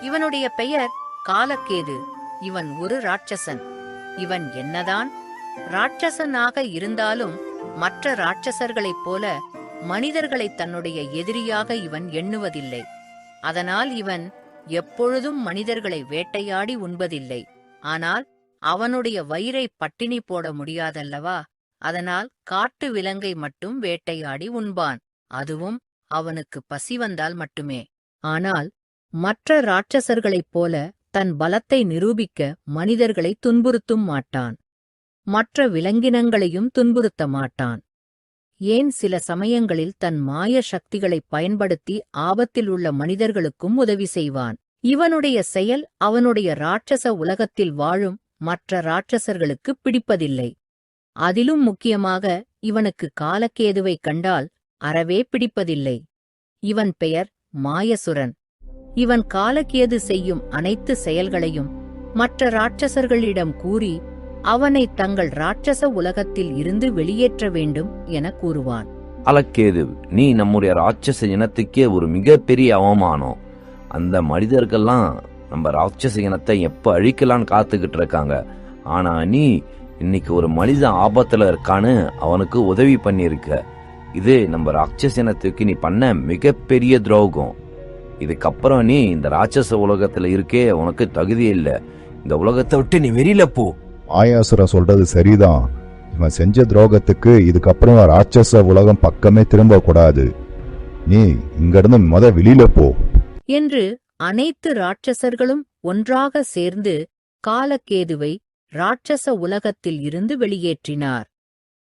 இவனுடைய பெயர் காலக்கேது. இவன் ஒரு ராட்சசன். இவன் என்னதான் ராட்சசனாக இருந்தாலும் மற்ற ராட்சசர்களைப் போல மனிதர்களை தன்னுடைய எதிரியாக இவன் எண்ணுவதில்லை. அதனால் இவன் எப்பொழுதும் மனிதர்களை வேட்டையாடி உண்பதில்லை. ஆனால் அவனுடைய வயிறை பட்டினி போட முடியாதல்லவா? அதனால் காட்டு விலங்கை மட்டும் வேட்டையாடி உண்பான். அதுவும் அவனுக்கு பசி வந்தால் மட்டுமே. ஆனால் மற்ற ராட்சசர்களைப் போல தன் பலத்தை நிரூபிக்க மனிதர்களை துன்புறுத்தும் மாட்டான். மற்ற விலங்கினங்களையும் துன்புறுத்த மாட்டான். ஏன் சில சமயங்களில் தன் மாய சக்திகளைப் பயன்படுத்தி ஆபத்தில் உள்ள மனிதர்களுக்கும் உதவி செய்வான். இவனுடைய செயல் அவனுடைய ராட்சச உலகத்தில் வாழும் மற்ற ராட்சசர்களுக்கு பிடிப்பதில்லை. அதிலும் முக்கியமாக இவனுக்கு காலக்கேதுவை கண்டால் அறவே பிடிப்பதில்லை. இவன் பெயர் மாயசுரன். இவன் காலக்கேது செய்யும் அனைத்து செயல்களையும் மற்ற ராட்சசர்களிடம் கூறி அவனை தங்கள் ராட்சச உலகத்தில் இருந்து வெளியேற்ற வேண்டும் என கூறுவான். காலக்கேது, நீ நம்முடைய ராட்சச இனத்துக்கே ஒரு மிகப்பெரிய அவமானம். அந்த மனிதர்கள்லாம் நம்ம ராட்சச இனத்தை எப்ப அழிக்கலான்னு காத்துக்கிட்டு இருக்காங்க. ஆனா நீ இன்னைக்கு ஒரு மனித ஆபத்துல இருக்கான்னு அவனுக்கு உதவி பண்ணிருக்க. இது நம்ம ராட்சச இனத்துக்கு நீ பண்ண மிகப்பெரிய துரோகம். இதுக்கப்புறம் நீ இந்த ராட்சச உலகத்துல இருக்கே உனக்கு தகுதி இல்லை. இந்த உலகத்தை விட்டு நீ வெளியில போ. மாயாசுர சொல்றது சரிதான். இவன் செஞ்ச துரோகத்துக்கு இதுக்கப்புறம் ராட்சச உலகம் பக்கமே திரும்ப கூடாது. நீ இங்கிருந்து வெளியில போ என்று அனைத்து ராட்சசர்களும் ஒன்றாக சேர்ந்து காலக்கேதுவை ராட்சச உலகத்தில் இருந்து வெளியேற்றினார்.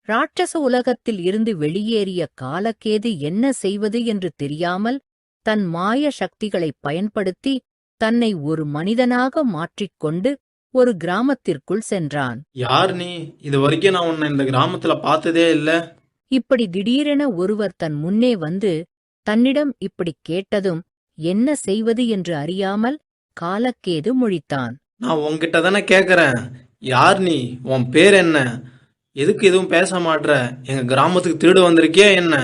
ராட்சச உலகத்தில் இருந்து வெளியேறிய காலக்கேது என்ன செய்வது என்று தெரியாமல் தன் மாய சக்திகளைப் பயன்படுத்தி தன்னை ஒரு மனிதனாக மாற்றிக்கொண்டு ஒரு கிராமத்திற்குள் சென்றான். யார் நீ? இது வரைக்கும் நான் உன்னை இந்த கிராமத்துல பார்த்ததே இல்ல. இப்படி திடீரென ஒருவர் தன் முன்னே வந்து தன்னிடம் இப்படி கேட்டதும் என்ன செய்வது என்று அறியாமல் காலக்கேது முழித்தான். நான் உன்கிட்ட தானே கேக்குறேன், யார் நீ? உன் பேர் என்ன? எதுக்கு எதுவும் பேச மாட்ற? எங்க கிராமத்துக்கு திருடு வந்திருக்கியா என்ன?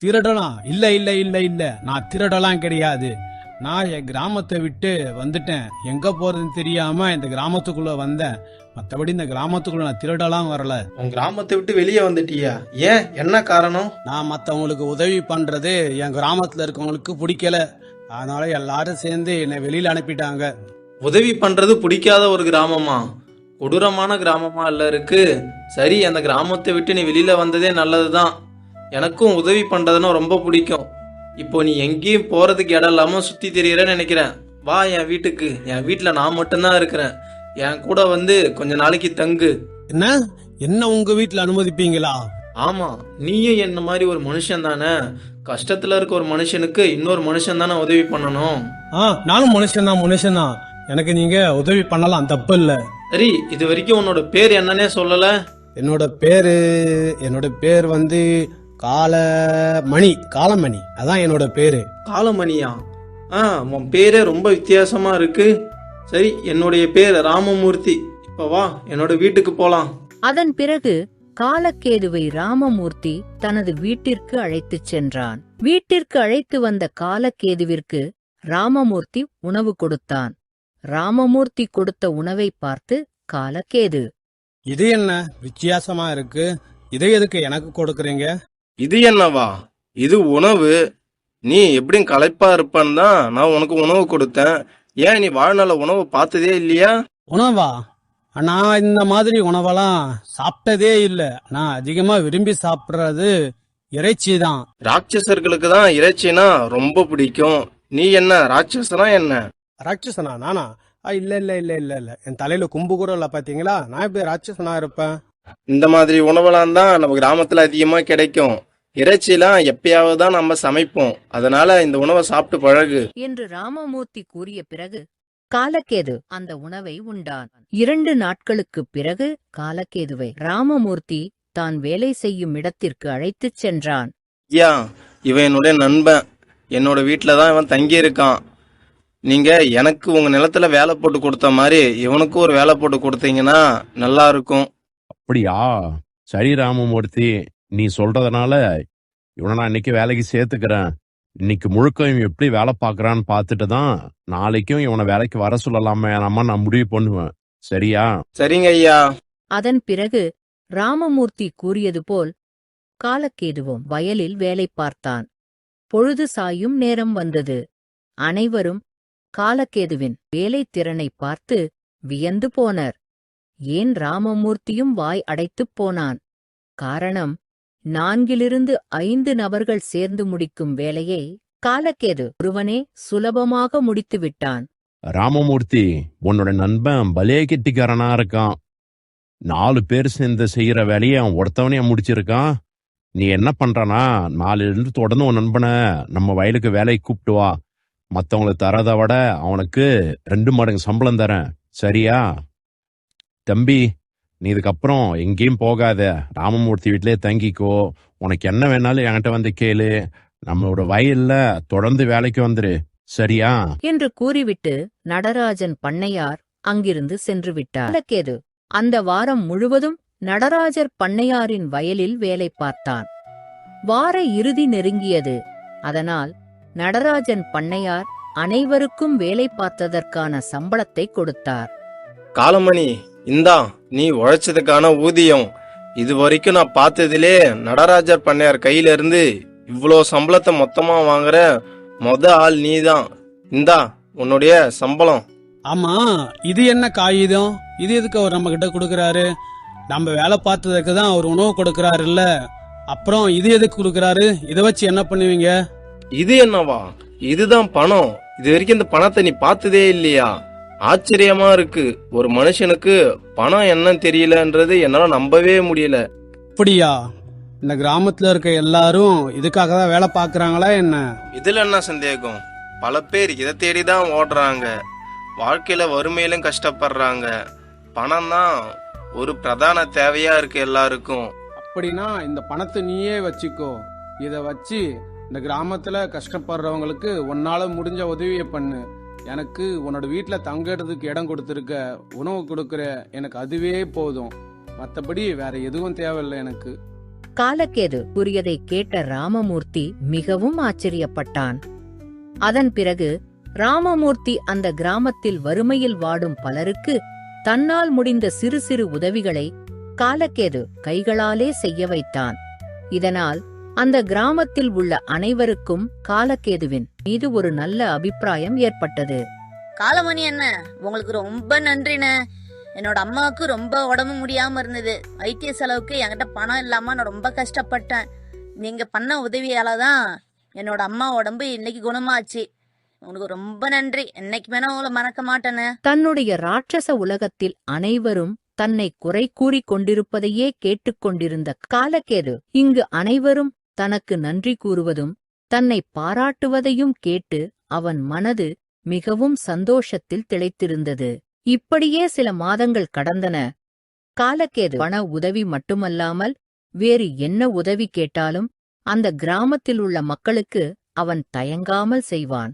திருடனா? இல்ல இல்ல இல்ல இல்ல, நான் திருடலாம் கிடையாது. நான் என் கிராமத்தை விட்டு வந்துட்டேன். எங்க போறதுன்னு தெரியாம இந்த கிராமத்துக்குள்ள வந்தேன். மத்தபடி இந்த கிராமத்துக்குள்ள நான் திருடலாம் வரல. உன் கிராமத்தை விட்டு வெளியே வந்துட்டியா? ஏன், என்ன காரணம்? நான் மத்தவங்களுக்கு உதவி பண்றது என் கிராமத்துல இருக்கவங்களுக்கு பிடிக்கல. அதனால எல்லாரும் சேர்ந்து என்னை வெளியில அனுப்பிட்டாங்க. உதவி பண்றது பிடிக்காத ஒரு கிராமமா? கொடூரமான கிராமமா இல்ல இருக்கு. சரி, அந்த கிராமத்தை விட்டு நீ வெளியில வந்ததே நல்லதுதான். எனக்கும் உதவி பண்றதுன்னா ரொம்ப பிடிக்கும். இப்போ நீ எங்கேயும் போறதுக்கு இடம் இல்லாம சுத்தி தெரியறேன்னு நினைக்கிறேன். வா என் வீட்டுக்கு. என் வீட்டுல நான் மட்டும்தான் இருக்கிறேன். என் கூட வந்து கொஞ்ச நாளைக்கு தங்கு. என்ன என்ன உங்க வீட்டுல அனுமதிப்பீங்களா? ஆமா, நீயும் என்ன மாதிரி ஒரு மனுஷன் தானே. கஷ்டத்துல இருக்க ஒரு மனுஷனுக்கு இன்னொரு மனுஷன் தானே உதவி பண்ணணும். நானும் மனுஷன்தான். எனக்கு நீங்க உதவி பண்ணலாம், தப்பு இல்ல. சரி, இது வரைக்கும் உன்னோட பேர் என்னன்னே சொல்லல. என்னோட பேர் வந்து காலமணி. அதான் என்னோட பேரு. காலமணியா? உன் பேரே ரொம்ப வித்தியாசமா இருக்கு. சரி, என்னுடைய பேர் ராமமூர்த்தி. இப்ப வா, என்னோட வீட்டுக்கு போலாம். அதன் பிறகு காலக்கேதுவை ராமமூர்த்தி தனது வீட்டிற்கு அழைத்துச் சென்றான். வீட்டிற்கு அழைத்து வந்த காலக்கேதுவிற்கு ராமமூர்த்தி உணவு கொடுத்தான். ராமமூர்த்தி கொடுத்த உணவை பார்த்து காலக்கேது, இது என்ன வித்தியாசமா இருக்கு? இதை எதுக்கு எனக்கு கொடுக்கறீங்க? இது என்னவா? இது உணவு. நீ எப்படியும் களைப்பா இருப்பான்னு தான் நான் உனக்கு உணவு கொடுத்தேன். ஏன், நீ வாழ்நாள உணவு பார்த்ததே இல்லையா? உணவா? நான் இந்த மாதிரி உணவெல்லாம் சாப்பிட்டதே இல்ல. நான் அதிகமா விரும்பி சாப்பிடுறது இறைச்சி தான். ராட்சசர்களுக்கு தான் இறைச்சினா ரொம்ப பிடிக்கும். நீ என்ன ராட்சசனா என்ன? ராட்சசனா? நானா? இல்ல இல்ல இல்ல இல்ல இல்ல, என் தலையில கும்பு கூட இல்ல. பாத்தீங்களா, நான் எப்படி ராட்சசனா இருப்பேன்? இந்த மாதிரி உணவெல்லாம் தான் நம்ம கிராமத்துல அதிகமா கிடைக்கும். இறைச்சிலாம் எப்பயாவது தான் நம்ம சமைப்போம். அதனால இந்த உணவை சாப்பிட்டு பழகு என்று ராமமூர்த்தி கூறிய பிறகு காலக்கேது அந்த உணவை உண்டான். 2 நாட்களுக்குப் பிறகு காலக்கேதுவை ராமமூர்த்தி தான் வேலை செய்யும் இடத்திற்கு அழைத்துச் சென்றான். ஐயா, இவன் என்னுடைய நண்பன். என்னோட வீட்டுல தான் இவன் தங்கி இருக்கான். நீங்க எனக்கு உங்க நிலத்துல வேலை போட்டு கொடுத்த மாதிரி இவனுக்கும் ஒரு வேலை போட்டு கொடுத்தீங்கன்னா நல்லா இருக்கும். அப்படியா? சரி ராமமூர்த்தி, நீ சொல்றதுனால இவனை நான் இன்னைக்கு வேலைக்கு சேர்த்துக்கிறேன். இன்னைக்கு முழுக்க இவன் எப்படி வேலை பார்க்கறான்னு பார்த்துட்டு தான் நாளைக்கும் இவனை வேலைக்கு வர சொல்லலாமே நம்ம நான் முடிவு பண்ணுவேன். சரியா? சரிங்க ஐயா. அதன் பிறகு ராமமூர்த்தி கூறியது போல் காலக்கேதுவும் வயலில் வேலை பார்த்தான். பொழுது சாயும் நேரம் வந்தது. அனைவரும் காலக்கேதுவின் வேலைத்திறனை பார்த்து வியந்து போனர். ஏன் ராமமூர்த்தியும் வாய் அடைத்துப் போனான். காரணம், 4 5 நபர்கள் சேர்ந்து முடிக்கும் வேலையை காலக்கேது ஒருவனே சுலபமாக முடித்து விட்டான். ராமமூர்த்தி, உன்னோட நண்பன் பலே கெட்டிக்காரனா இருக்கான். 4 பேர் சேர்ந்து செய்யற வேலையை அவன் ஒருத்தவனே முடிச்சிருக்கான். நீ என்ன பண்றானா, 4 தொடர்ந்து உன் நண்பனை நம்ம வயலுக்கு வேலைக்கு கூப்பிட்டு வா. மற்றவங்களுக்கு தரதை விட அவனுக்கு 2 மடங்கு சம்பளம் தரேன். சரியா? தம்பி, நீ இதுக்கப்புறம் எங்கேயும் போகாத, ராமமூர்த்தி வீட்டிலே தங்கிக்கோ. உனக்கு என்ன வேணாலும் என்கிட்ட வந்து கேளு. நம்மளோட வயல்ல தொடர்ந்து வேலைக்கு வந்துரு. சரியா? என்று கூறிவிட்டு நடராஜன் பண்ணையார் அங்கிருந்து சென்று விட்டார். காலக்கேது அந்த வாரம் முழுவதும் நடராஜர் பண்ணையாரின் வயலில் வேலை பார்த்தான். வார இறுதி நெருங்கியது. அதனால் நடராஜன் பண்ணையார் அனைவருக்கும் வேலை பார்த்ததற்கான சம்பளத்தை கொடுத்தார். காலமணி, இந்தா நீ உழைச்சதுக்கான ஊதியம். இது வரைக்கும் நான் பார்த்ததிலே நடராஜர் பண்ணையார் கையில இருந்து இவ்வளோ சம்பளத்தை மொத்தமா வாங்குற ஆள் நீதான். இந்தா உன்னுடைய சம்பளம். ஆமா, இது என்ன காகிதம்? இது எதுக்கு அவர் நம்ம கிட்ட கொடுக்கறாரு? நம்ம வேலை பார்த்ததுக்கு தான் அவர் உணவு கொடுக்கறாரு இல்ல? அப்புறம் இது எதுக்கு கொடுக்கறாரு? இதை வச்சு என்ன பண்ணுவீங்க? இது என்னவா? இதுதான் பணம். இது வரைக்கும் இந்த பணத்தை நீ பார்த்ததே இல்லையா? ஆச்சரியமா இருக்கு. ஒரு மனுஷனுக்கு பணம் என்னன்னு தெரியலன்றது என்னால நம்பவே முடியல. அப்படியா? இந்த கிராமத்துல இருக்க எல்லாரும் இதுக்காக தான் வேலை பார்க்கறாங்களா என்ன? இதுல என்ன சந்தேகம்? பல பேர் இதை தேடிதான் ஓடுறாங்க. வாழ்க்கையில வறுமையிலும் கஷ்டப்படுறாங்க. பணம் தான் ஒரு பிரதான தேவையா இருக்கு எல்லாருக்கும். அப்படின்னா இந்த பணத்தை நீயே வச்சுக்கோ. இத வச்சு இந்த கிராமத்துல கஷ்டப்படுறவங்களுக்கு உன்னால முடிஞ்ச உதவியை பண்ணு. எனக்கு உன்னோட வீட்டுல தங்கறதுக்கு இடம் கொடுத்துருக்க, உணவு கொடுக்கற, எனக்கு அதுவே போதும். மத்தபடி வேற எதுவும் தேவையில்லை எனக்கு. காலக்கேது கூறியதை கேட்ட ராமமூர்த்தி மிகவும் ஆச்சரியப்பட்டான். அதன் பிறகு ராமமூர்த்தி அந்த கிராமத்தில் வறுமையில் வாடும் பலருக்கு தன்னால் முடிந்த சிறு சிறு உதவிகளை காலக்கேது கைகளாலே செய்ய வைத்தான். இதனால் அந்த கிராமத்தில் உள்ள அனைவருக்கும் காலக்கேதுவின் மீது ஒரு நல்ல அபிப்பிராயம் ஏற்பட்டது. காலமணி என்ன, உங்களுக்கு ரொம்ப நன்றிண்ணே. என்னோட அம்மாவுக்கு ரொம்ப உடம்பு முடியாம இருந்தது. வைத்திய செலவுக்கு என்கிட்ட பணம் இல்லாம நான் ரொம்ப கஷ்டப்பட்டேன். நீங்க பண்ண உதவியால தான் என்னோட அம்மா உடம்பு இன்னைக்கு குணமாச்சு. உங்களுக்கு ரொம்ப நன்றி. என்னைக்கு வேணா உங்களை மறக்க மாட்டேன்னு. தன்னுடைய ராட்சச உலகத்தில் அனைவரும் தன்னை குறை கூறிக் கொண்டிருப்பதையே கேட்டுக்கொண்டிருந்த காலக்கேது இங்கு அனைவரும் தனக்கு நன்றி கூறுவதும் தன்னை பாராட்டுவதையும் கேட்டு அவன் மனது மிகவும் சந்தோஷத்தில் திளைத்திருந்தது. இப்படியே சில மாதங்கள் கடந்தன. காலக்கேது பண உதவி மட்டுமல்லாமல் வேறு என்ன உதவி கேட்டாலும் அந்த கிராமத்தில் உள்ள மக்களுக்கு அவன் தயங்காமல் செய்வான்.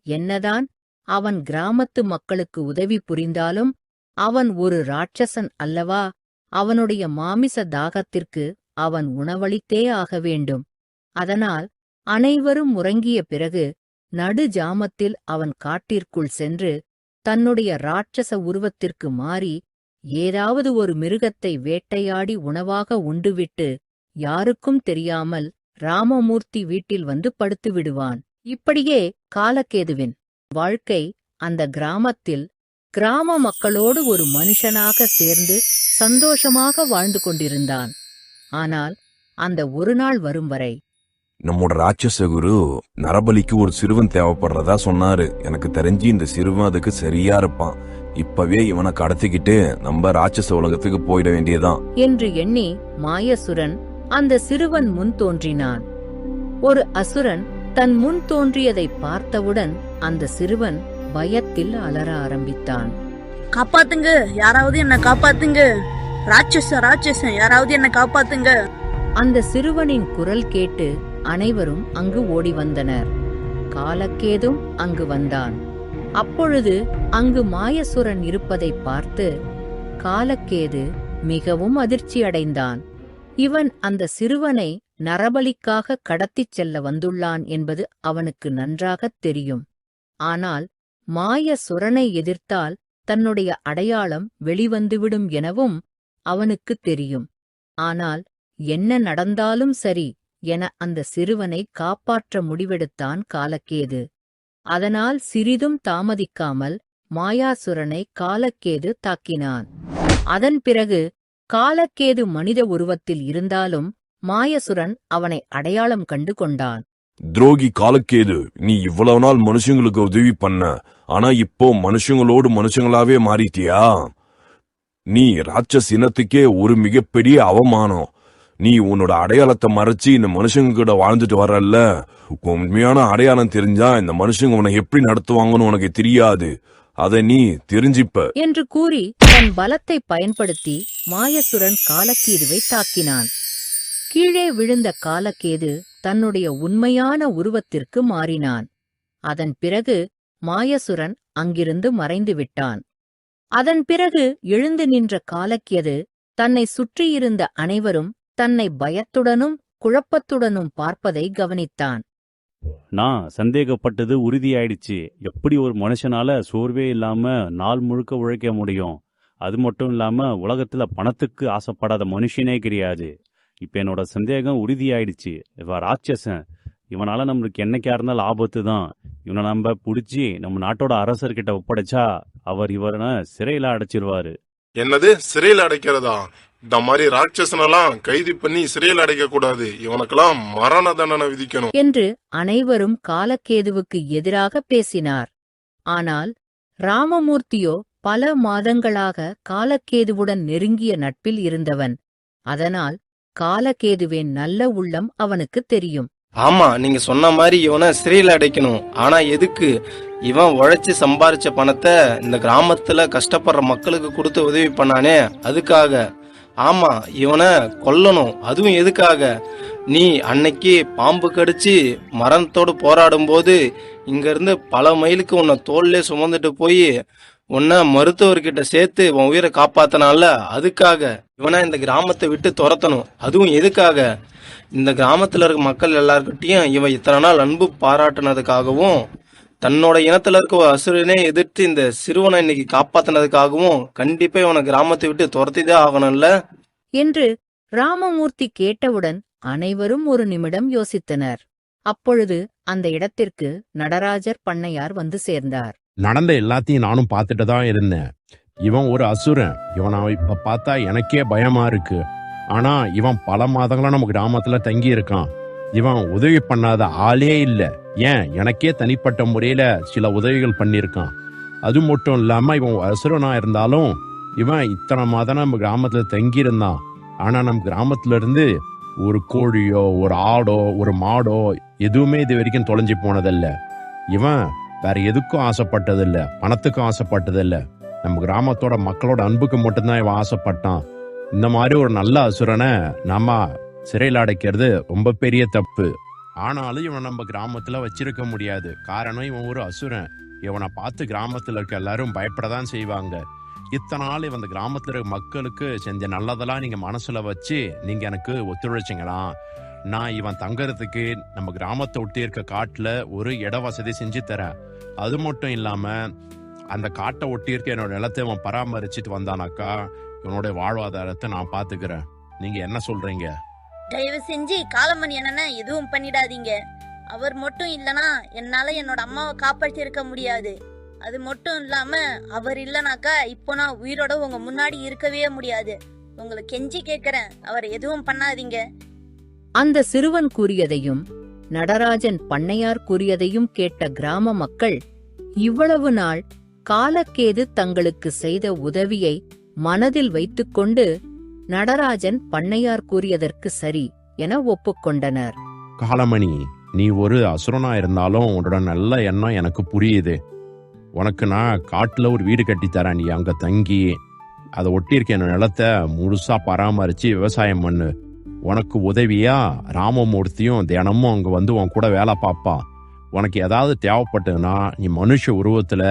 என்னதான் அவன் கிராமத்து மக்களுக்கு உதவி புரிந்தாலும் அவன் ஒரு ராட்சசன் அல்லவா? அவனுடைய மாமிச தாகத்திற்கு அவன் உணவளித்தே ஆக வேண்டும். அதனால் அனைவரும் உறங்கிய பிறகு நடு ஜாமத்தில் அவன் காட்டிற்குள் சென்று தன்னுடைய ராட்சச உருவத்திற்கு மாறி ஏதாவது ஒரு மிருகத்தை வேட்டையாடி உணவாக உண்டுவிட்டு யாருக்கும் தெரியாமல் ராமமூர்த்தி வீட்டில் வந்து படுத்து விடுவான். இப்படியே காலக்கேதுவின் வாழ்க்கை அந்த கிராமத்தில் கிராம மக்களோடு ஒரு மனுஷனாக சேர்ந்து சந்தோஷமாக வாழ்ந்து கொண்டிருந்தான். ஆனால் அந்த ஒரு நாள் வரும் வரை நம்மோட ராட்சச குரு நரபலிக்கு ஒரு சிறுவன் தேவைப்படுறதா சொன்னாரு. எனக்கு தெரிஞ்சு இந்த சிறுவன் அதுக்கு சரியா இருப்பான். இப்பவே இவனை கடத்திக்கிட்டு நம்ம ராட்சச உலகத்துக்கு போயிட வேண்டியதான் என்று எண்ணி மாயசுரன் அந்த சிறுவன் முன் தோன்றினான். ஒரு அசுரன் தன் முன் தோன்றியதை பார்த்தவுடன் அந்த சிறுவன் பயத்தில் அலற ஆரம்பித்தான். காப்பாத்துங்க, யாராவது என்ன காப்பாத்துங்க. ராட்சசன் யாராவது என்ன காப்பாத்துங்க. அந்த சிறுவனின் குரல் கேட்டு அனைவரும் அங்கு ஓடி வந்தனர். காலக்கேதும் அங்கு வந்தான். அப்பொழுது அங்கு மாயசுரன் இருப்பதை பார்த்து காலக்கேது மிகவும் அதிர்ச்சியடைந்தான். இவன் அந்த சிறுவனை நரபலிக்காக கடத்திச் செல்ல வந்துள்ளான் என்பது அவனுக்கு நன்றாகத் தெரியும். ஆனால் மாய சுரனை எதிர்த்தால் தன்னுடைய அடையாளம் வெளிவந்துவிடும் எனவும் அவனுக்குத் தெரியும். ஆனால் என்ன நடந்தாலும் சரி என அந்த சிறுவனை காப்பாற்ற முடிவெடுத்தான் காலக்கேது. அதனால் சிறிதும் தாமதிக்காமல் மாயாசுரனை காலக்கேது தாக்கினான். அதன் பிறகு காலக்கேது மனித உருவத்தில் இருந்தாலும் மாயசுரன் அவனை அடையாளம் கண்டு கொண்டான். துரோகி காலக்கேது, நீ இவ்வளவு நாள் மனுஷங்களுக்கு உதவி பண்ண, ஆனா இப்போ மனுஷங்களோடு மனுஷங்களாவே மாறிட்டியா? நீ ராட்சஸ் இனத்துக்கே ஒரு மிகப்பெரிய அவமானம். நீ உன்னோட அடையாளத்தை மறைச்சு இந்த மனுஷங்க கிட்ட வாழ்ந்துட்டு வரல. உண்மையான அடையாளம் தெரிஞ்சா இந்த மனுஷங்க உன்னை எப்படி நடத்துவாங்கன்னு உனக்கு தெரியாது. அதை நீ தெரிஞ்சிப்ப என்று கூறி தன் பலத்தை பயன்படுத்தி மாயசுரன் காலக்கேதுவை தாக்கினான். கீழே விழுந்த காலக்கேது தன்னுடைய உண்மையான உருவத்திற்கு மாறினான். அதன் பிறகு மாயசுரன் அங்கிருந்து மறைந்து விட்டான். அதன் பிறகு எழுந்து நின்ற காலக்கேது தன்னை சுற்றியிருந்த அனைவரும் தன்னை பயத்துடனும் குழப்பத்துடனும் பார்ப்பதை கவனித்தான். நான் சந்தேகப்பட்டது உறுதியாயிடுச்சு. எப்படி ஒரு மனுஷனால சோர்வே இல்லாம நாள் முழுக்க உழைக்க முடியும்? அது மட்டும் இல்லாம உலகத்துல பணத்துக்கு ஆசைப்படாத மனுஷனே கிடையாது. இப்ப என்னோட சந்தேகம் உறுதியாயிடுச்சு. இவன் ராட்சசன். இவனால நம்மளுக்கு என்னைக்கா இருந்தாலும் ஆபத்து தான். இவனை நம்ம பிடிச்சி நம்ம நாட்டோட அரசர்கிட்ட ஒப்படைச்சா அவர் இவனை சிறையில அடைச்சிருவாரு. என்னது, சிறையில் அடைக்கிறதா? இந்த மாதிரி ராட்சசனெல்லாம் கைது பண்ணி சிறையில் அடைக்க கூடாது. இவனுக்கெல்லாம் மரண தண்டனை விதிக்கணும் என்று அனைவரும் காலக்கேதுவுக்கு எதிராக பேசினார். ஆனால் ராமமூர்த்தியோ பல மாதங்களாக காலக்கேதுவுடன் நெருங்கிய நட்பில் இருந்தவன். அதனால் காலக்கேதுவின் நல்ல உள்ளம் அவனுக்கு தெரியும். ஆமா, நீங்க சொன்ன மாதிரி இவனை சிறையில் அடைக்கணும். ஆனா எதுக்கு? இவன் உழைச்சு சம்பாரிச்ச பணத்தை இந்த கிராமத்துல கஷ்டப்படுற மக்களுக்கு கொடுத்து உதவி பண்ணானே, அதுக்காக. ஆமா, இவனை கொல்லணும். அதுவும் எதுக்காக? நீ அன்னைக்கு பாம்பு கடிச்சு மரணத்தோடு போராடும் போது இங்க இருந்து பல மைலுக்கு உன்னை தோல்லே சுமந்துட்டு போய் உன்னை மருத்துவர்கிட்ட சேர்த்து உன் உயிரை காப்பாத்தினால, அதுக்காக. இவனை இந்த கிராமத்தை விட்டு துரத்தணும். அதுவும் எதுக்காக? இந்த கிராமத்துல இருக்க மக்கள் எல்லார்கிட்டையும் இவன் இத்தனை நாள் அன்பு பாராட்டினதுக்காகவும், தன்னோட இனத்துல இருக்க ஒரு அசுரனே எதிர்த்து இந்த சிறுவனை இன்னைக்கு காப்பாத்தினதுக்காகவும் கண்டிப்பா இவனை கிராமத்தை விட்டு துரத்திதான் ஆகணும்ல என்று ராமமூர்த்தி கேட்டவுடன் அனைவரும் ஒரு நிமிடம் யோசித்தனர். அப்பொழுது அந்த இடத்திற்கு நடராஜர் பண்ணையார் வந்து சேர்ந்தார். நடந்த எல்லாத்தையும் நானும் பார்த்துட்டு தான் இருந்தேன். இவன் ஒரு அசுரன். இவனை இப்ப பார்த்தா எனக்கே பயமா இருக்கு. ஆனா இவன் பல மாதங்களா நம்ம கிராமத்துல தங்கி இருக்கான். இவன் உதவி பண்ணாத ஆளே இல்ல. ஏன், எனக்கே தனிப்பட்ட முறையில சில உதவிகள் பண்ணியிருக்கான். அது மட்டும் இல்லாம இவன் அசுரனா இருந்தாலும் இவன் இத்தனை மாதம் நம்ம கிராமத்துல தங்கி இருந்தான். ஆனா நம்ம கிராமத்துல இருந்து ஒரு கோழியோ ஒரு ஆடோ ஒரு மாடோ எதுவுமே இது வரைக்கும் தொலைஞ்சு போனதில்ல. இவன் வேற எதுக்கும் ஆசைப்பட்டதில்ல, பணத்துக்கும் ஆசைப்பட்டதில்ல. நம்ம கிராமத்தோட மக்களோட அன்புக்கு மட்டும்தான் இவன் ஆசைப்பட்டான். இந்த மாதிரி ஒரு நல்ல அசுரனை நம்ம சிறையில் அடைக்கிறது ரொம்ப பெரிய தப்பு. ஆனாலும் இவன் நம்ம கிராமத்துல வச்சிருக்க முடியாது. காரணம், இவன் ஒரு அசுரன். இவனை பார்த்து கிராமத்துல இருக்க எல்லாரும் பயப்படதான் செய்வாங்க. இத்தனை நாள் இவன் அந்த கிராமத்துல இருக்க மக்களுக்கு செஞ்ச நல்லதெல்லாம் நீங்க மனசுல வச்சு நீங்க எனக்கு ஒத்துழைச்சிங்களா? நான் இவன் தங்கறதுக்கு நம்ம கிராமத்தை ஒட்டி இருக்க காட்டுல ஒரு இட வசதி செஞ்சு தரேன். அது மட்டும் இல்லாம அந்த காட்டை ஒட்டி இருக்க என்னோட நிலத்தை இவன் பராமரிச்சுட்டு வந்தானாக்கா இவனுடைய வாழ்வாதாரத்தை நான் பாத்துக்கிறேன். நீங்க என்ன சொல்றீங்க? தயவு செஞ்சு காலமணி என்னன்னா எதுவும் பண்ணிடாதீங்க. அவர் மட்டும் இல்லனா என்னால என்னோட அம்மாவை காப்பாற்றி இருக்க முடியாது. அது மட்டும் இல்லாம அவர் இல்லனாக்கா இப்போ நான் உயிரோட உங்க முன்னாடி இருக்கவே முடியாது. உங்களை கெஞ்சி கேட்கிறேன், அவர் எதுவும் பண்ணாதீங்க. அந்த சிறுவன் கூறியதையும் நடராஜன் பண்ணையார் கூறியதையும் கேட்ட கிராம மக்கள் இவ்வளவு நாள் காலக்கேது தங்களுக்கு செய்த உதவியை மனதில் வைத்துக்கொண்டு நடராஜன் பண்ணையார் கூறியதற்கு சரி என ஒப்புக்கொண்டனர். காலமணி, நீ ஒரு அசுரனா இருந்தாலும் உன்னோட நல்ல எண்ணம் எனக்கு புரியுது. உனக்கு நான் காட்டுல ஒரு வீடு கட்டி தரேன். நீ அங்க தங்கி அதை ஒட்டி இருக்க என் நிலத்தை முழுசா பராமரிச்சு விவசாயம் பண்ணு. உனக்கு உதவியா ராமமூர்த்தியும் தினமும் அங்க வந்து உன் கூட வேலை பார்ப்பான். உனக்கு ஏதாவது தேவைப்பட்டதுன்னா நீ மனுஷ உருவத்துல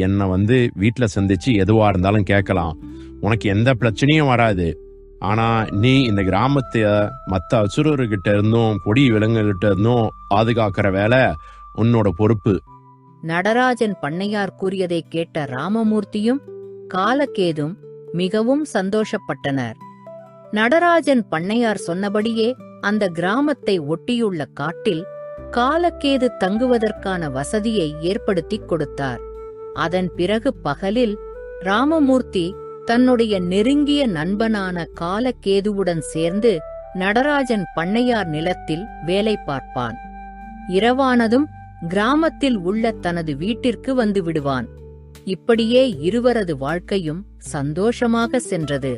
என்னை வந்து வீட்டுல சந்திச்சு எதுவா இருந்தாலும் கேட்கலாம். உனக்கு எந்த பிரச்சனையும் வராது. ஆனா நீ இந்த கிராமத்தை மற்ற அசுரர்கிட்ட இருந்தும் கொடி விலங்குகிட்ட இருந்தும் பாதுகாக்கிற வேலை உன்னோட பொறுப்பு. நடராஜன் பண்ணையார் கூறியதை கேட்ட ராமமூர்த்தியும் காலக்கேதும் மிகவும் சந்தோஷப்பட்டனர். நடராஜன் பண்ணையார் சொன்னபடியே அந்த கிராமத்தை ஒட்டியுள்ள காட்டில் காலக்கேது தங்குவதற்கான வசதியை ஏற்படுத்திக் கொடுத்தார். அதன் பிறகு பகலில் ராமமூர்த்தி தன்னுடைய நெருங்கிய நண்பனான காலக்கேதுவுடன் சேர்ந்து நடராஜன் பண்ணையார் நிலத்தில் வேலை பார்ப்பான். இரவானதும் கிராமத்தில் உள்ள தனது வீட்டிற்கு வந்து விடுவான். இப்படியே இருவரது வாழ்க்கையும் சந்தோஷமாக சென்றது.